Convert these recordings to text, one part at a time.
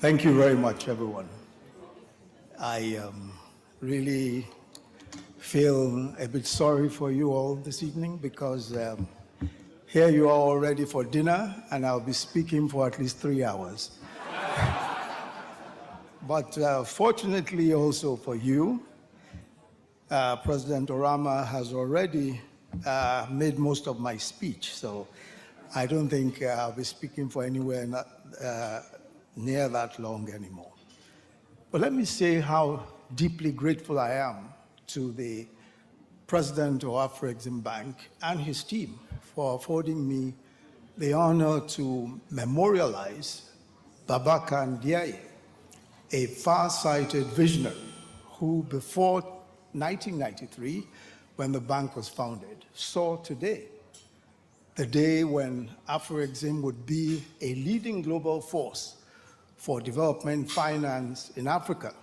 Thank you very much, everyone. I really feel a bit sorry for you all this evening because here you are all ready for dinner and I'll be speaking for at least 3 hours. But fortunately also for you, President Oramah has already made most of my speech, so I don't think I'll be speaking for anywhere near that long anymore. But let me say how deeply grateful I am to the President of Afrexim Bank and his team for affording me the honor to memorialize Babacar Ndiaye, a far-sighted visionary who, before 1993, when the bank was founded, saw today, the day when Afrexim would be a leading global force for development finance in Africa.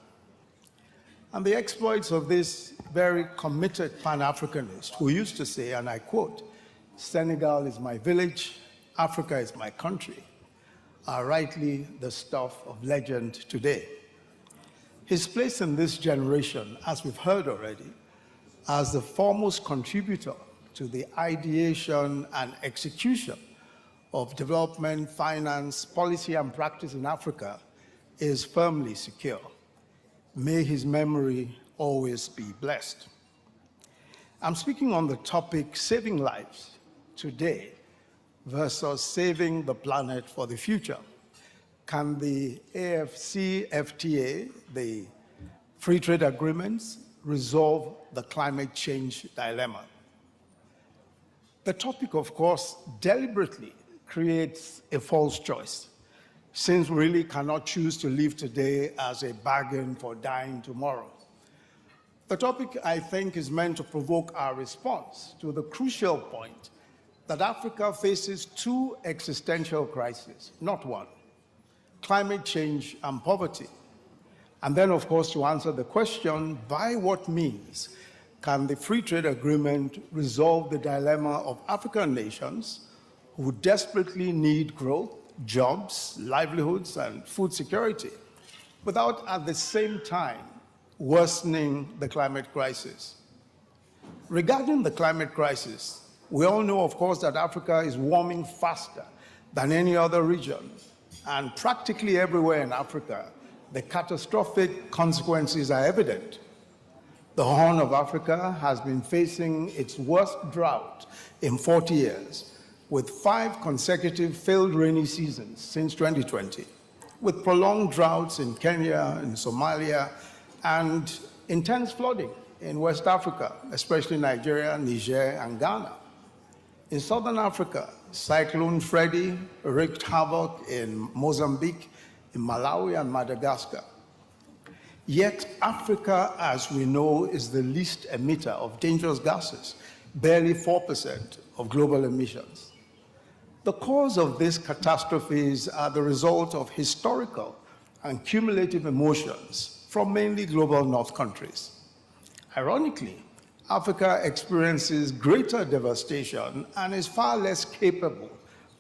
And the exploits of this very committed Pan-Africanist who used to say, and I quote, "Senegal is my village, Africa is my country," are rightly the stuff of legend today. His place in this generation, as we've heard already, as the foremost contributor to the ideation and execution of development, finance, policy, and practice in Africa is firmly secure. May his memory always be blessed. I'm speaking on the topic saving lives today versus saving the planet for the future. Can the AFCFTA, the free trade agreements, resolve the climate change dilemma? The topic, of course, deliberately creates a false choice, since we really cannot choose to live today as a bargain for dying tomorrow. The topic, I think, is meant to provoke our response to the crucial point that Africa faces two existential crises, not one: climate change and poverty. And then, of course, to answer the question, by what means can the free trade agreement resolve the dilemma of African nations who desperately need growth, jobs, livelihoods, and food security, without at the same time worsening the climate crisis? Regarding the climate crisis, we all know, of course, that Africa is warming faster than any other region, and practically everywhere in Africa, the catastrophic consequences are evident. The Horn of Africa has been facing its worst drought in 40 years, with 5 consecutive failed rainy seasons since 2020, with prolonged droughts in Kenya and Somalia, and intense flooding in West Africa, especially Nigeria, Niger, and Ghana. In Southern Africa, Cyclone Freddy wreaked havoc in Mozambique, in Malawi, and Madagascar. Yet Africa, as we know, is the least emitter of dangerous gases, barely 4% of global emissions. The cause of these catastrophes are the result of historical and cumulative emotions from mainly global north countries. Ironically, Africa experiences greater devastation and is far less capable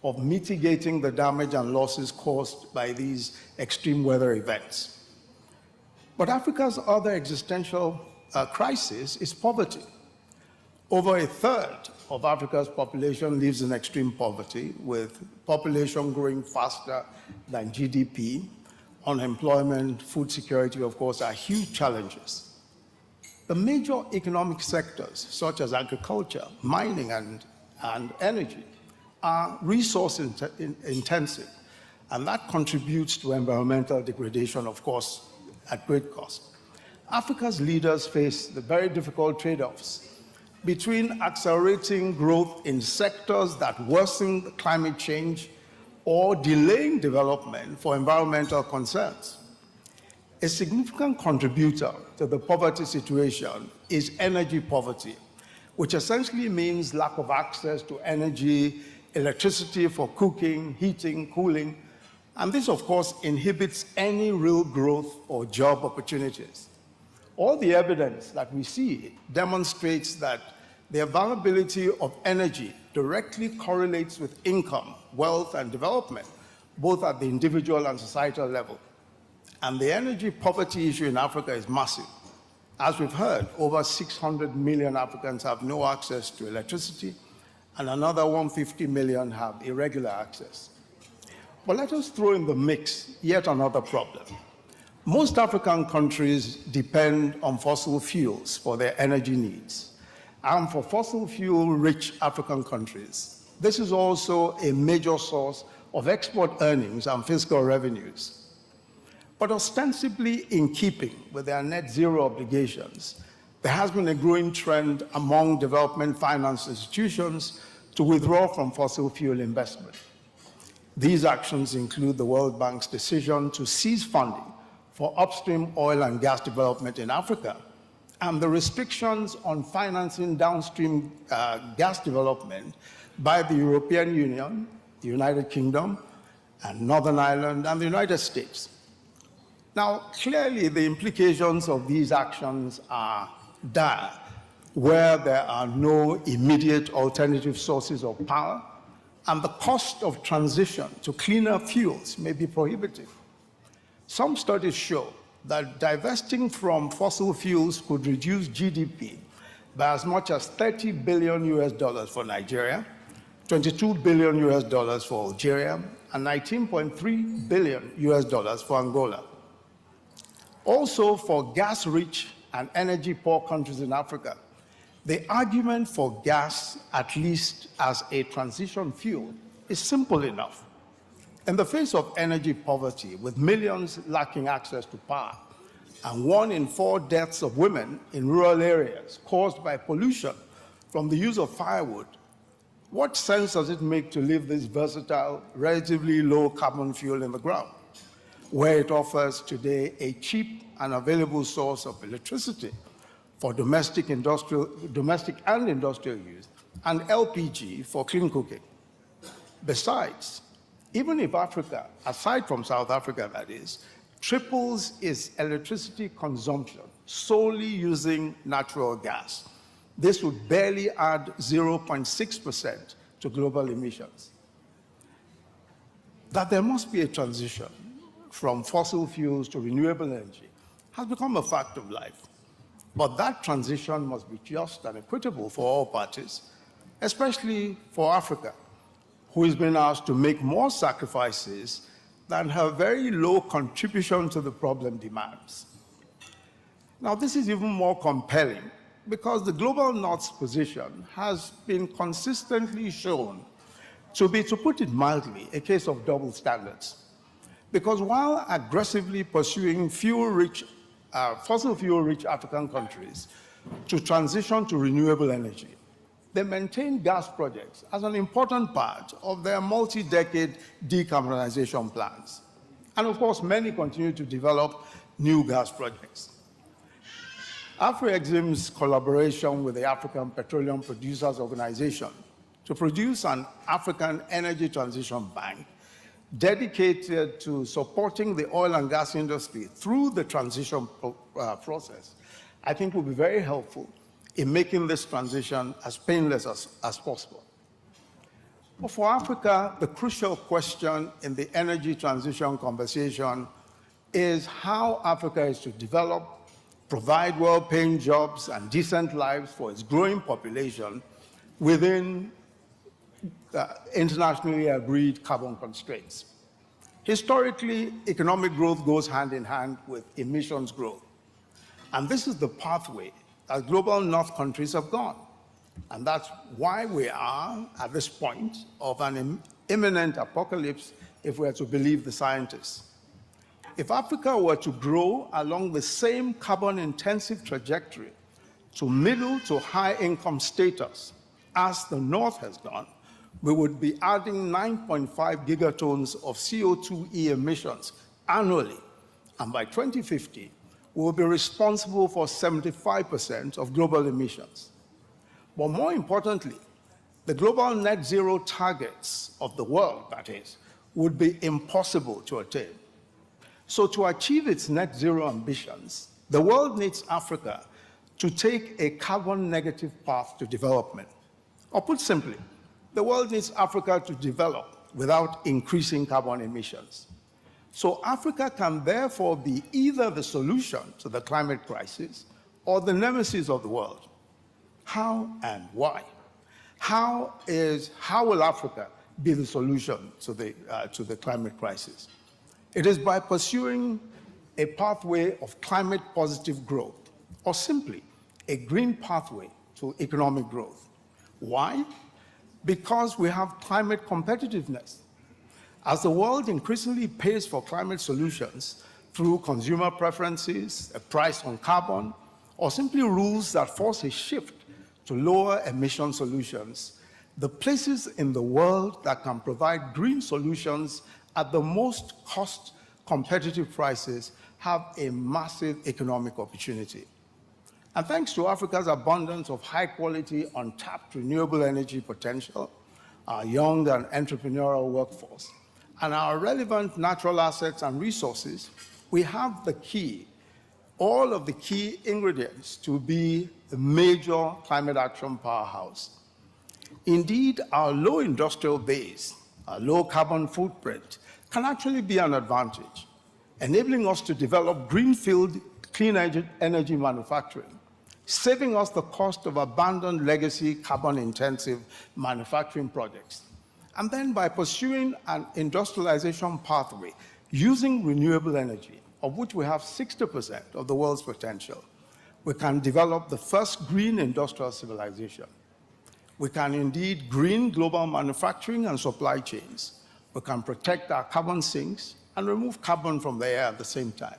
of mitigating the damage and losses caused by these extreme weather events. But Africa's other existential crisis is poverty. Over a third of Africa's population lives in extreme poverty, with population growing faster than GDP. Unemployment, food security, of course, are huge challenges. The major economic sectors, such as agriculture, mining, and energy, are resource intensive, and that contributes to environmental degradation, of course, at great cost. Africa's leaders face the very difficult trade-offs between accelerating growth in sectors that worsen climate change or delaying development for environmental concerns. A significant contributor to the poverty situation is energy poverty, which essentially means lack of access to energy, electricity for cooking, heating, cooling, and this, of course, inhibits any real growth or job opportunities. All the evidence that we see demonstrates that the availability of energy directly correlates with income, wealth, and development, both at the individual and societal level. And the energy poverty issue in Africa is massive. As we've heard, over 600 million Africans have no access to electricity, and another 150 million have irregular access. But let us throw in the mix yet another problem. Most African countries depend on fossil fuels for their energy needs. And for fossil fuel-rich African countries, this is also a major source of export earnings and fiscal revenues. But ostensibly in keeping with their net zero obligations, there has been a growing trend among development finance institutions to withdraw from fossil fuel investment. These actions include the World Bank's decision to cease funding for upstream oil and gas development in Africa, and the restrictions on financing downstream gas development by the European Union, the United Kingdom, and Northern Ireland, and the United States. Now, clearly, the implications of these actions are dire, where there are no immediate alternative sources of power, and the cost of transition to cleaner fuels may be prohibitive. Some studies show that divesting from fossil fuels could reduce GDP by as much as $30 billion for Nigeria, $22 billion for Algeria, and $19.3 billion for Angola. Also, for gas-rich and energy-poor countries in Africa, the argument for gas, at least as a transition fuel, is simple enough. In the face of energy poverty, with millions lacking access to power, and 1 in 4 deaths of women in rural areas caused by pollution from the use of firewood, what sense does it make to leave this versatile, relatively low carbon fuel in the ground, where it offers today a cheap and available source of electricity for domestic and industrial use, and LPG for clean cooking? Besides, even if Africa, aside from South Africa that is, triples its electricity consumption solely using natural gas, this would barely add 0.6% to global emissions. That there must be a transition from fossil fuels to renewable energy has become a fact of life. But that transition must be just and equitable for all parties, especially for Africa, who is being asked to make more sacrifices than her very low contribution to the problem demands. Now, this is even more compelling because the Global North's position has been consistently shown to be, to put it mildly, a case of double standards. Because while aggressively pursuing fossil fuel-rich African countries to transition to renewable energy, they maintain gas projects as an important part of their multi-decade decarbonization plans. And of course, many continue to develop new gas projects. Afrexim's collaboration with the African Petroleum Producers Organization to produce an African Energy Transition Bank dedicated to supporting the oil and gas industry through the transition process, I think will be very helpful in making this transition as painless as possible. But for Africa, the crucial question in the energy transition conversation is how Africa is to develop, provide well-paying jobs and decent lives for its growing population within internationally agreed carbon constraints. Historically, economic growth goes hand in hand with emissions growth. And this is the pathway that global North countries have gone. And that's why we are at this point of an imminent apocalypse, if we are to believe the scientists. If Africa were to grow along the same carbon-intensive trajectory to middle to high income status as the North has done, we would be adding 9.5 gigatons of CO2e emissions annually. And by 2050, we will be responsible for 75% of global emissions. But more importantly, the global net zero targets of the world, that is, would be impossible to attain. So to achieve its net zero ambitions, the world needs Africa to take a carbon negative path to development. Or put simply, the world needs Africa to develop without increasing carbon emissions. So Africa can therefore be either the solution to the climate crisis or the nemesis of the world. How and why? How will Africa be the solution to the climate crisis? It is by pursuing a pathway of climate positive growth, or simply a green pathway to economic growth. Why? Because we have climate competitiveness. As the world increasingly pays for climate solutions through consumer preferences, a price on carbon, or simply rules that force a shift to lower emission solutions, the places in the world that can provide green solutions at the most cost competitive prices have a massive economic opportunity. And thanks to Africa's abundance of high-quality, untapped renewable energy potential, our young and entrepreneurial workforce, and our relevant natural assets and resources, we have the key, all of the key ingredients to be a major climate action powerhouse. Indeed, our low industrial base, our low carbon footprint, can actually be an advantage, enabling us to develop greenfield clean energy manufacturing, saving us the cost of abandoned legacy carbon-intensive manufacturing projects. And then by pursuing an industrialization pathway using renewable energy, of which we have 60% of the world's potential, we can develop the first green industrial civilization. We can indeed green global manufacturing and supply chains. We can protect our carbon sinks and remove carbon from the air at the same time.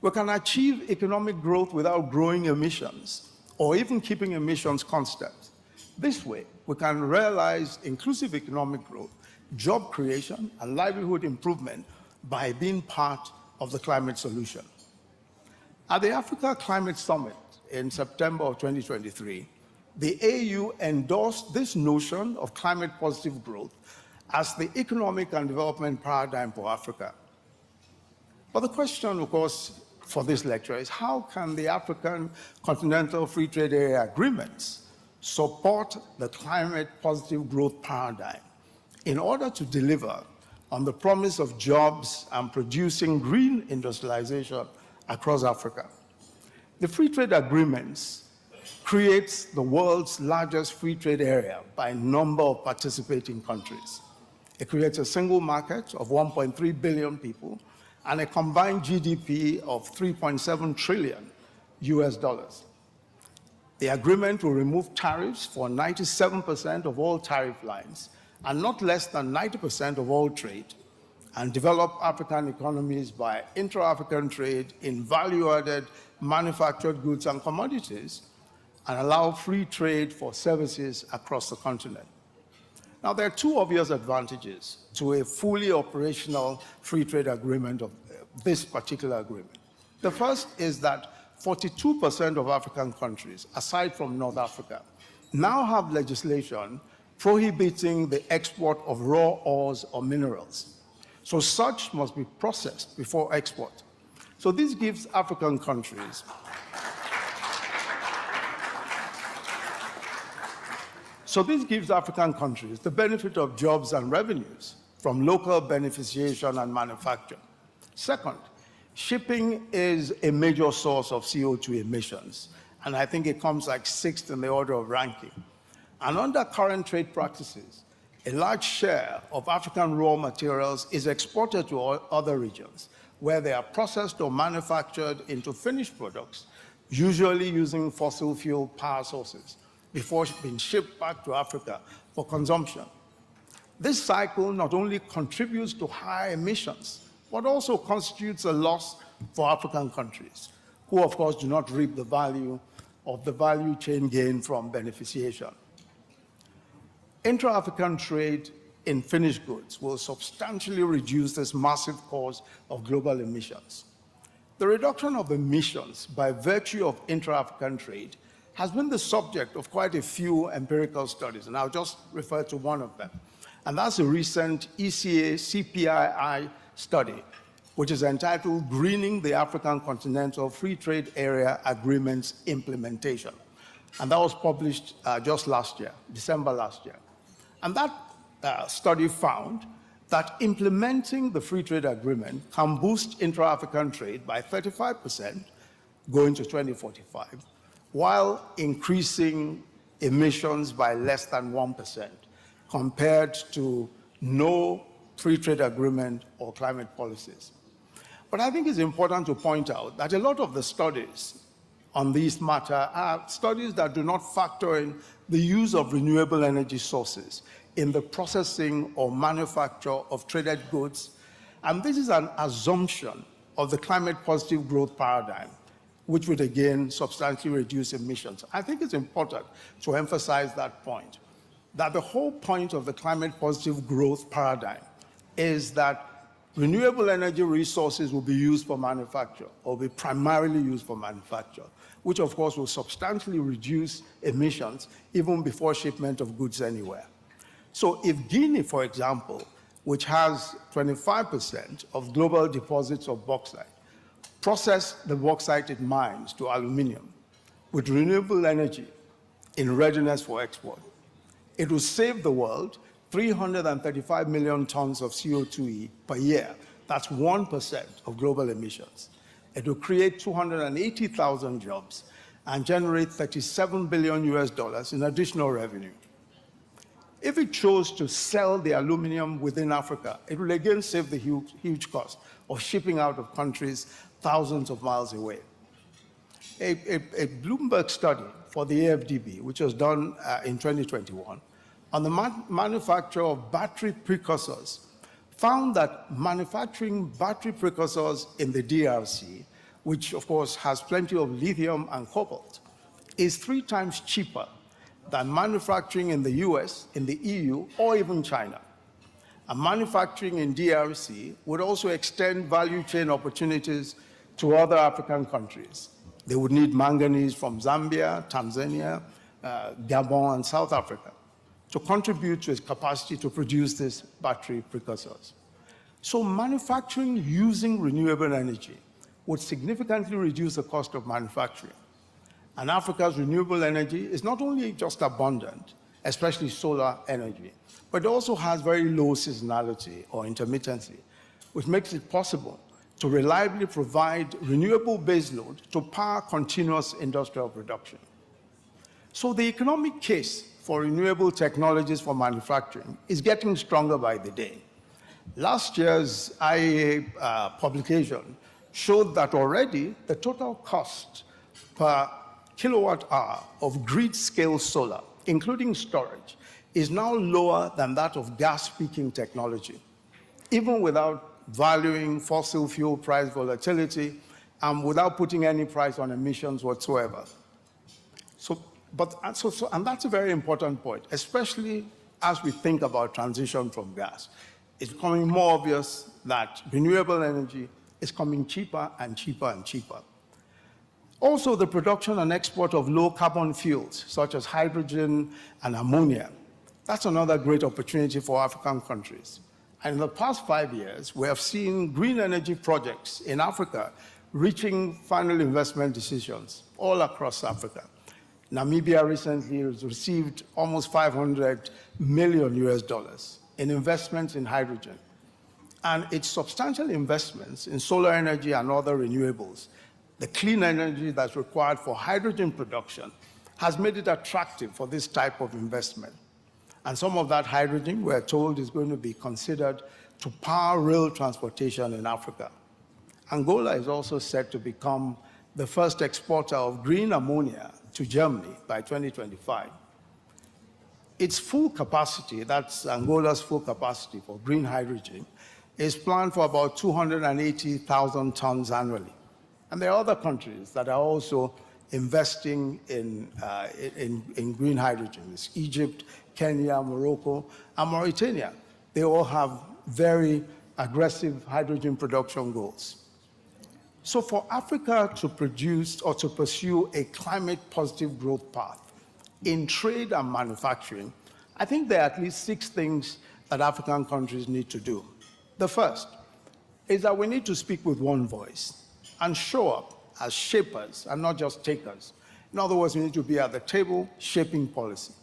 We can achieve economic growth without growing emissions or even keeping emissions constant. This way, we can realize inclusive economic growth, job creation, and livelihood improvement by being part of the climate solution. At the Africa Climate Summit in September of 2023, the AU endorsed this notion of climate positive growth as the economic and development paradigm for Africa. But the question, of course, for this lecture is how can the African Continental Free Trade Area agreements support the climate positive growth paradigm in order to deliver on the promise of jobs and producing green industrialization across Africa? The free trade agreements creates the world's largest free trade area by number of participating countries. It creates a single market of 1.3 billion people and a combined GDP of 3.7 trillion US dollars. The agreement will remove tariffs for 97% of all tariff lines and not less than 90% of all trade, and develop African economies by intra-African trade in value-added manufactured goods and commodities, and allow free trade for services across the continent. Now, there are two obvious advantages to a fully operational free trade agreement of this particular agreement. The first is that 42% of African countries, aside from North Africa, now have legislation prohibiting the export of raw ores or minerals. So such must be processed before export. So this gives African countries the benefit of jobs and revenues from local beneficiation and manufacture. Second, shipping is a major source of CO2 emissions, and I think it comes like sixth in the order of ranking. And under current trade practices, a large share of African raw materials is exported to other regions, where they are processed or manufactured into finished products, usually using fossil fuel power sources, before being shipped back to Africa for consumption. This cycle not only contributes to high emissions, but also constitutes a loss for African countries, who of course do not reap the value of the value chain gain from beneficiation. Intra-African trade in finished goods will substantially reduce this massive cause of global emissions. The reduction of emissions by virtue of intra-African trade has been the subject of quite a few empirical studies, and I'll just refer to one of them. And that's a recent ECA CPII study, which is entitled Greening the African Continental Free Trade Area Agreement's Implementation. And that was published just last year, December last year. And that study found that implementing the free trade agreement can boost intra-African trade by 35% going to 2045, while increasing emissions by less than 1% compared to no free trade agreement or climate policies. But I think it's important to point out that a lot of the studies on this matter are studies that do not factor in the use of renewable energy sources in the processing or manufacture of traded goods. And this is an assumption of the climate positive growth paradigm, which would again substantially reduce emissions. I think it's important to emphasize that point, that the whole point of the climate positive growth paradigm is that renewable energy resources will be used for manufacture, or be primarily used for manufacture, which of course will substantially reduce emissions even before shipment of goods anywhere. So if Guinea, for example, which has 25% of global deposits of bauxite, process the bauxite it mines to aluminum with renewable energy in readiness for export, it will save the world 335 million tons of CO2e per year. That's 1% of global emissions. It will create 280,000 jobs and generate $37 billion in additional revenue. If it chose to sell the aluminum within Africa, it will again save the huge cost of shipping out of countries thousands of miles away. A Bloomberg study for the AFDB, which was done in 2021, on the manufacture of battery precursors, found that manufacturing battery precursors in the DRC, which of course has plenty of lithium and cobalt, is 3 times cheaper than manufacturing in the US, in the EU, or even China. And manufacturing in DRC would also extend value chain opportunities to other African countries. They would need manganese from Zambia, Tanzania, Gabon, and South Africa to contribute to its capacity to produce these battery precursors. So manufacturing using renewable energy would significantly reduce the cost of manufacturing. And Africa's renewable energy is not only just abundant, especially solar energy, but it also has very low seasonality or intermittency, which makes it possible to reliably provide renewable baseload to power continuous industrial production. So the economic case for renewable technologies for manufacturing is getting stronger by the day. Last year's IEA publication showed that already the total cost per kilowatt hour of grid-scale solar, including storage, is now lower than that of gas peaking technology, even without valuing fossil fuel price volatility and without putting any price on emissions whatsoever. And that's a very important point, especially as we think about transition from gas. It's becoming more obvious that renewable energy is coming cheaper and cheaper and cheaper. Also, the production and export of low-carbon fuels, such as hydrogen and ammonia, that's another great opportunity for African countries. And in the past 5 years, we have seen green energy projects in Africa reaching final investment decisions all across Africa. Namibia recently has received almost $500 million in investments in hydrogen. And its substantial investments in solar energy and other renewables, the clean energy that's required for hydrogen production, has made it attractive for this type of investment. And some of that hydrogen, we're told, is going to be considered to power rail transportation in Africa. Angola is also set to become the first exporter of green ammonia to Germany by 2025. Its full capacity, that's Angola's full capacity for green hydrogen, is planned for about 280,000 tons annually. And there are other countries that are also investing in green hydrogen. It's Egypt, Kenya, Morocco, and Mauritania. They all have very aggressive hydrogen production goals. So for Africa to produce or to pursue a climate-positive growth path in trade and manufacturing, I think there are at least 6 things that African countries need to do. The first is that we need to speak with one voice and show up as shapers and not just takers. In other words, we need to be at the table shaping policy.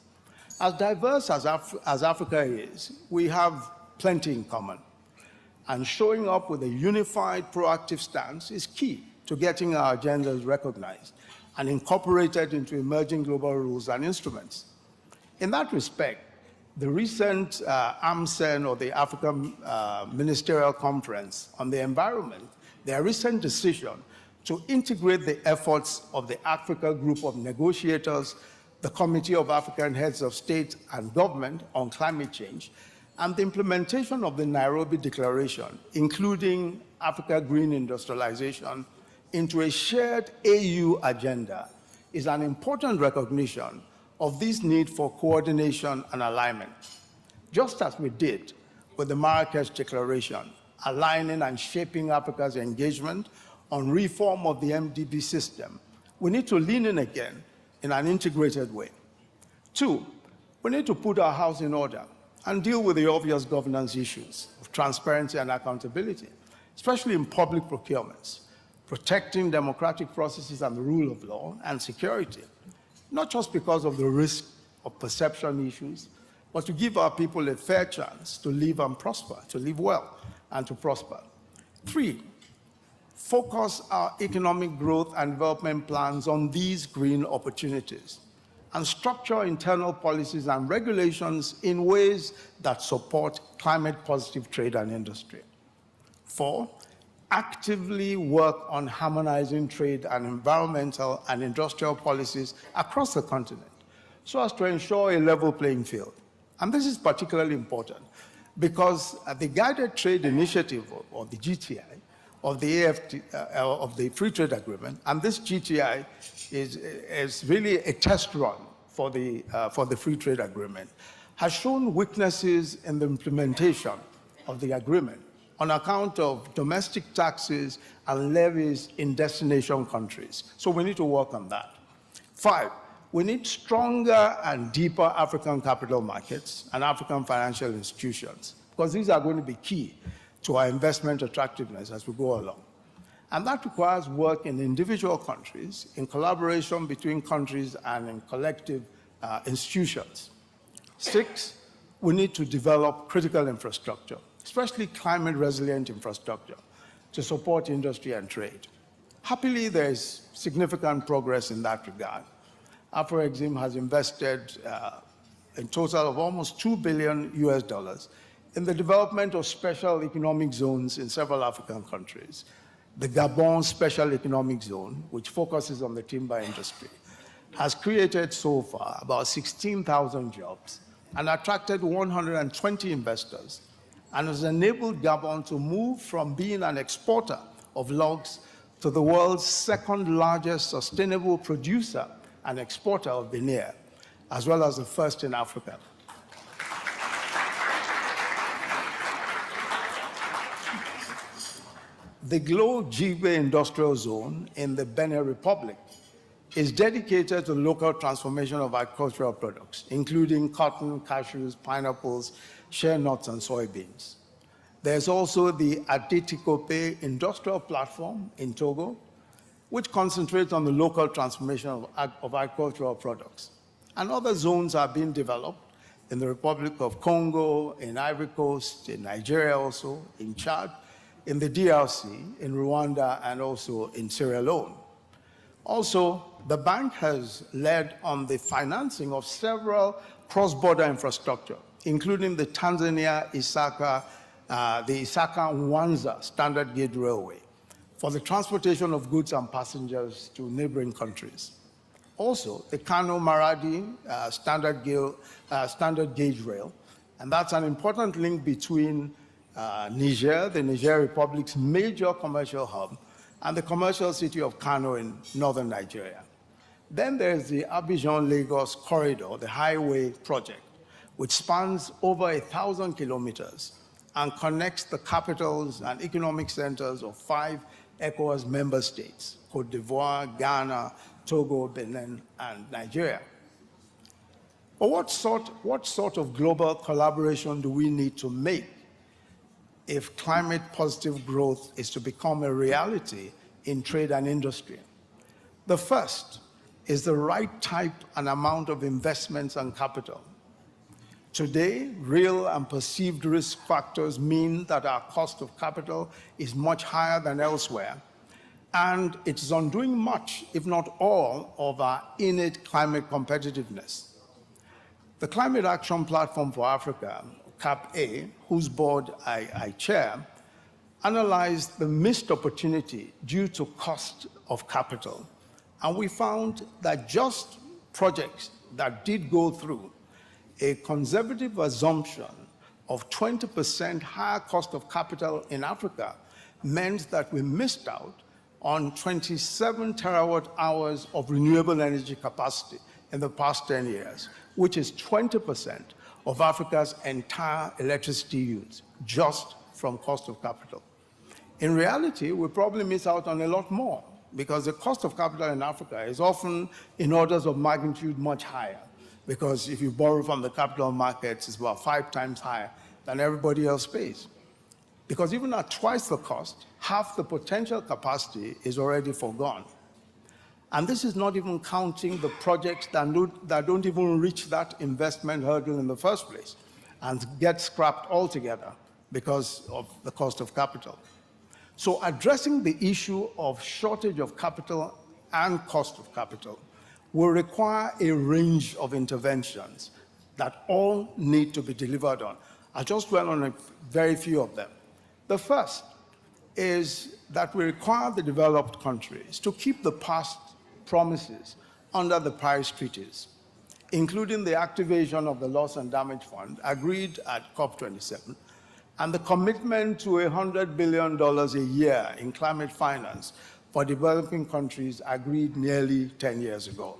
As diverse as Africa is, we have plenty in common. And showing up with a unified, proactive stance is key to getting our agendas recognized and incorporated into emerging global rules and instruments. In that respect, the recent AMCEN, or the African Ministerial Conference on the Environment, their recent decision to integrate the efforts of the Africa Group of Negotiators, the Committee of African Heads of State and Government on Climate Change, and the implementation of the Nairobi Declaration, including Africa Green Industrialization, into a shared AU agenda, is an important recognition of this need for coordination and alignment. Just as we did with the Marrakesh Declaration, aligning and shaping Africa's engagement on reform of the MDB system, we need to lean in again in an integrated way. 2, we need to put our house in order and deal with the obvious governance issues of transparency and accountability, especially in public procurements, protecting democratic processes and the rule of law and security, not just because of the risk of perception issues, but to give our people a fair chance to live and prosper, to live well and to prosper. 3, focus our economic growth and development plans on these green opportunities and structure internal policies and regulations in ways that support climate-positive trade and industry. 4, actively work on harmonizing trade and environmental and industrial policies across the continent so as to ensure a level playing field. And this is particularly important because the Guided Trade Initiative, or the GTI, of the Free Trade Agreement, and this GTI is really a test run for the Free Trade Agreement, has shown weaknesses in the implementation of the agreement on account of domestic taxes and levies in destination countries. So we need to work on that. 5, we need stronger and deeper African capital markets and African financial institutions, because these are going to be key to our investment attractiveness as we go along. And that requires work in individual countries, in collaboration between countries and in collective institutions. 6, we need to develop critical infrastructure, especially climate-resilient infrastructure, to support industry and trade. Happily, there is significant progress in that regard. Afrexim has invested a total of almost $2 billion in the development of special economic zones in several African countries. The Gabon Special Economic Zone, which focuses on the timber industry, has created so far about 16,000 jobs and attracted 120 investors, and has enabled Gabon to move from being an exporter of logs to the world's second largest sustainable producer and exporter of veneer, as well as the first in Africa. The Glo Jigbe Industrial Zone in the Benin Republic is dedicated to the local transformation of agricultural products, including cotton, cashews, pineapples, shea nuts, and soybeans. There's also the Adetikope Industrial Platform in Togo, which concentrates on the local transformation of agricultural products. And other zones are being developed in the Republic of Congo, in Ivory Coast, in Nigeria also, in Chad, in the DRC, in Rwanda, and also in Sierra Leone. Also, the bank has led on the financing of several cross-border infrastructure, including the Tanzania-Isaka, the Isaka-Mwanza Standard Gauge Railway, for the transportation of goods and passengers to neighboring countries. Also, the Kano-Maradi Standard Gauge Rail, and that's an important link between Niger, the Niger Republic's major commercial hub, and the commercial city of Kano in northern Nigeria. Then there's the Abidjan-Lagos Corridor, the highway project, which spans over 1,000 kilometers and connects the capitals and economic centers of 5 ECOWAS member states, Cote d'Ivoire, Ghana, Togo, Benin, and Nigeria. But what sort of global collaboration do we need to make if climate-positive growth is to become a reality in trade and industry? The first is the right type and amount of investments and capital. Today, real and perceived risk factors mean that our cost of capital is much higher than elsewhere, and it is undoing much, if not all, of our innate climate competitiveness. The Climate Action Platform for Africa, CAP-A, whose board I chair, analyzed the missed opportunity due to cost of capital. And we found that just projects that did go through a conservative assumption of 20% higher cost of capital in Africa meant that we missed out on 27 terawatt hours of renewable energy capacity in the past 10 years, which is 20% of Africa's entire electricity use, just from cost of capital. In reality, we probably miss out on a lot more, because the cost of capital in Africa is often in orders of magnitude much higher, because if you borrow from the capital markets, it's about 5 times higher than everybody else pays. Because even at twice the cost, half the potential capacity is already foregone. And this is not even counting the projects that don't even reach that investment hurdle in the first place and get scrapped altogether because of the cost of capital. So addressing the issue of shortage of capital and cost of capital will require a range of interventions that all need to be delivered on. I just dwell on a very few of them. The first is that we require the developed countries to keep the past promises under the Paris treaties, including the activation of the Loss and Damage Fund agreed at COP27, and the commitment to $100 billion a year in climate finance for developing countries agreed nearly 10 years ago.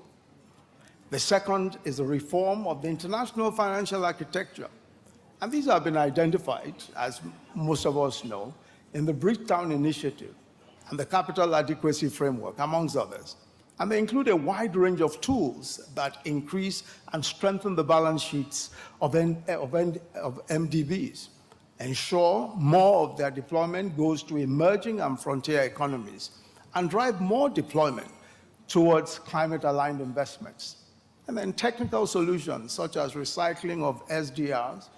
The second is the reform of the international financial architecture. And these have been identified, as most of us know, in the Bridgetown Initiative and the Capital Adequacy Framework, amongst others. And they include a wide range of tools that increase and strengthen the balance sheets of MDBs, ensure more of their deployment goes to emerging and frontier economies, and drive more deployment towards climate-aligned investments. And then technical solutions such as recycling of SDRs,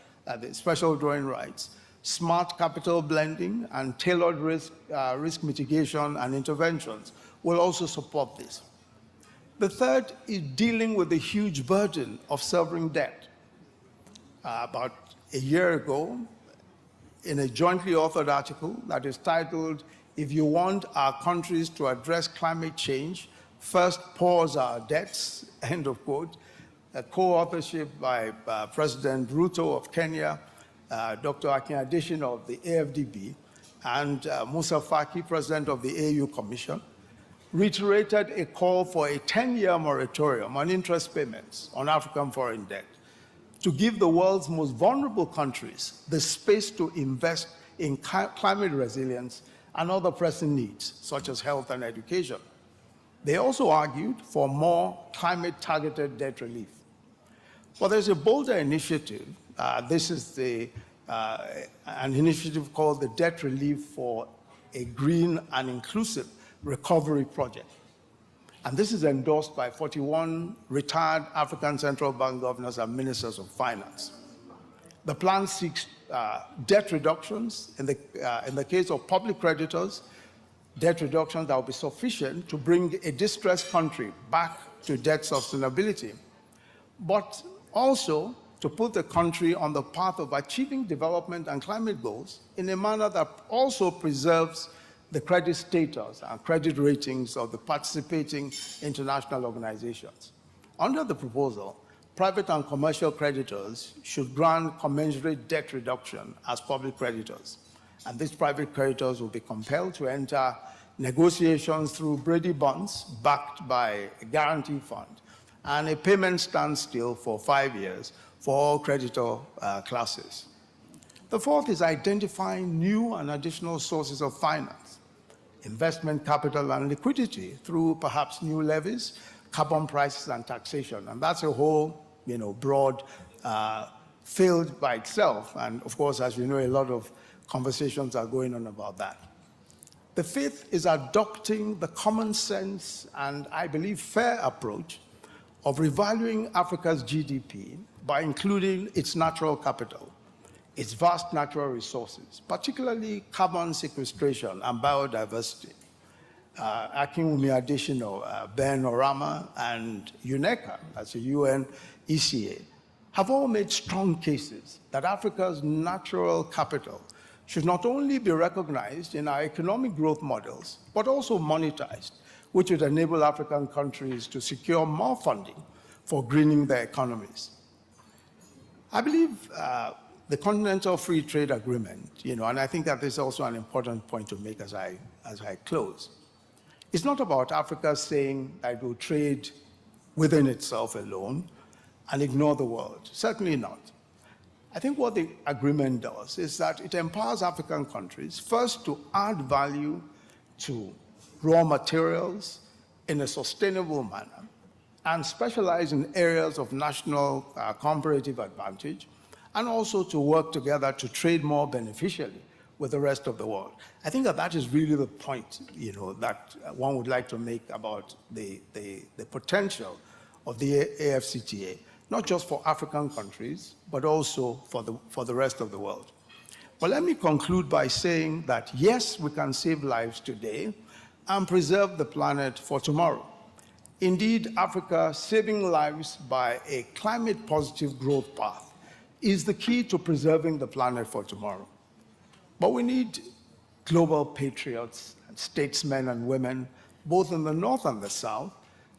the special drawing rights, smart capital blending, and tailored risk mitigation and interventions will also support this. The third is dealing with the huge burden of sovereign debt. About a year ago, in a jointly authored article that is titled, "If You Want Our Countries to Address Climate Change, First Pause Our Debts," end of quote, a co-authorship by President Ruto of Kenya, Dr. Akin Adesina of the AFDB, and Musa Faki, President of the AU Commission, reiterated a call for a 10-year moratorium on interest payments on African foreign debt to give the world's most vulnerable countries the space to invest in climate resilience and other pressing needs, such as health and education. They also argued for more climate-targeted debt relief. Well, there's a bolder initiative. This is an initiative called the Debt Relief for a Green and Inclusive Recovery Project. And this is endorsed by 41 retired African Central Bank governors and ministers of finance. The plan seeks debt reductions in the case of public creditors, debt reductions that will be sufficient to bring a distressed country back to debt sustainability, but also to put the country on the path of achieving development and climate goals in a manner that also preserves the credit status and credit ratings of the participating international organizations. Under the proposal, private and commercial creditors should grant commensurate debt reduction as public creditors. And these private creditors will be compelled to enter negotiations through Brady bonds backed by a guarantee fund and a payment standstill for 5 years for all creditor classes. The fourth is identifying new and additional sources of finance, investment capital and liquidity through perhaps new levies, carbon prices and taxation. And that's a whole broad field by itself. And of course, as you know, a lot of conversations are going on about that. The fifth is adopting the common sense and, I believe, fair approach of revaluing Africa's GDP by including its natural capital, its vast natural resources, particularly carbon sequestration and biodiversity. Akinwumi Adesina, Ben Oramah, and UNECA, that's a UN ECA, have all made strong cases that Africa's natural capital should not only be recognized in our economic growth models, but also monetized, which would enable African countries to secure more funding for greening their economies. I believe the Continental Free Trade Agreement, and I think that is also an important point to make as I close. It's not about Africa saying that it will trade within itself alone and ignore the world. Certainly not. I think what the agreement does is that it empowers African countries first to add value to raw materials in a sustainable manner and specialize in areas of national comparative advantage, and also to work together to trade more beneficially with the rest of the world. I think that is really the point, that one would like to make about the potential of the AFCFTA, not just for African countries, but also for the rest of the world. But let me conclude by saying that yes, we can save lives today and preserve the planet for tomorrow. Indeed, Africa saving lives by a climate-positive growth path is the key to preserving the planet for tomorrow. But we need global patriots and statesmen and women, both in the North and the South,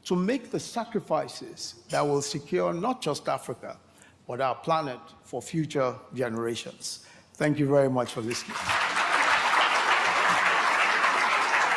to make the sacrifices that will secure not just Africa, but our planet for future generations. Thank you very much for listening.